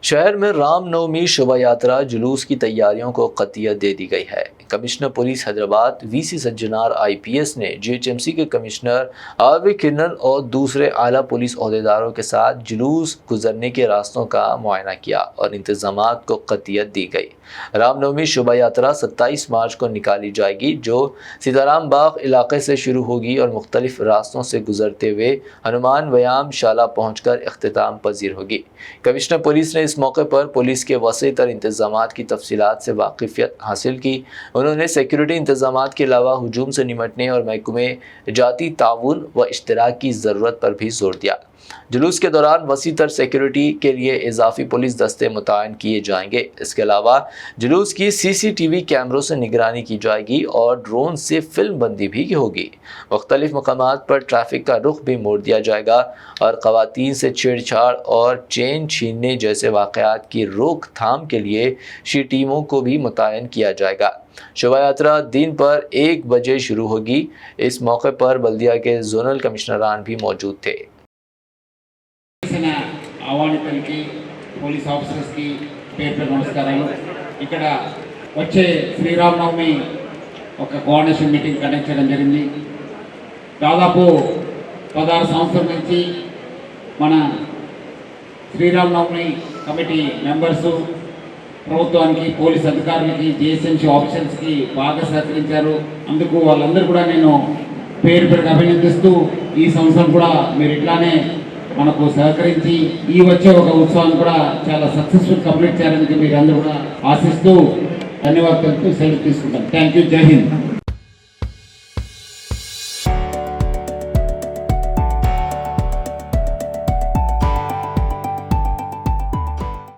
शहर में रामनवमी शोभा यात्रा जुलूस की तैयारियों को कतियत दे दी गई है। Commissioner police Hyderabad VC Sajjanar IPS ने जीएचएमसी के कमिश्नर आरवी किन्नर और दूसरे आला पुलिस ओहदेदारों के साथ जुलूस गुजरने के रास्तों का मुआयना किया और इंतजामात को कतियत दी गई। रामनवमी शोभा यात्रा 27 मार्च को निकाली जाएगी, जो सीताराम बाग इलाके से शुरू होगी और मुख्तलिफ रास्तों से गुजरते हुए हनुमान व्यायाम शाला पहुंचकर इख्तिताम पजीर होगी। कमिश्नर पुलिस ने इस मौके पर पुलिस के वसी तर इंतजामात की तफसीलात से वाकिफियत हासिल की। उन्होंने सिक्योरिटी इंतजामात के अलावा हुजूम से निमटने और महकमे जाती ताउन व इश्तराक की ज़रूरत पर भी जोर दिया। जुलूस के दौरान वसी तर सिक्योरिटी के लिए इजाफी पुलिस दस्ते मुतय्यन किए जाएंगे। इसके अलावा जुलूस की सीसीटीवी कैमरों से निगरानी की जाएगी और ड्रोन से फिल्म बंदी भी होगी। मुख्तलिफ मकामात पर ट्रैफिक का रुख भी मोड़ दिया जाएगा और ख़वातीन से छेड़छाड़ और चेन छीनने जैसे वाक़यात की रोकथाम के लिए शी टीमों को भी मुतय्यन किया जाएगा। शोभा यात्रा दिन पर 1 बजे शुरू होगी। इस मौके पर बल्दिया के जोनल कमिश्नरान भी मौजूद थे। ఆహ్వానితులకి పోలీస్ ఆఫీసర్స్కి పేరు పేరు నమస్కారాలు। ఇక్కడ వచ్చే శ్రీరామనవమి ఒక కోఆర్డినేషన్ మీటింగ్ కండక్ట్ చేయడం జరిగింది। దాదాపు 16 సంవత్సరాల నుంచి మన శ్రీరామనవమి కమిటీ మెంబర్సు ప్రభుత్వానికి, పోలీస్ అధికారులకి, జిహెచ్ఎంసీ ఆఫీసర్స్కి బాగా సహకరించారు। అందుకు వాళ్ళందరూ కూడా నేను పేరు పేరుగా అభినందిస్తూ, ఈ సంవత్సరం కూడా మీరు ఇట్లానే మనకు సహకరించి ఈ వచ్చే ఒక ఉత్సవాన్ని కూడా చాలా సక్సెస్ఫుల్ కంప్లీట్ చేయాలని మీరు అందరూ కూడా ఆశిస్తూ ధన్యవాదాలు తెలుపుతూ సెలవు తీసుకుంటాను। థ్యాంక్ యూ, జై హింద్।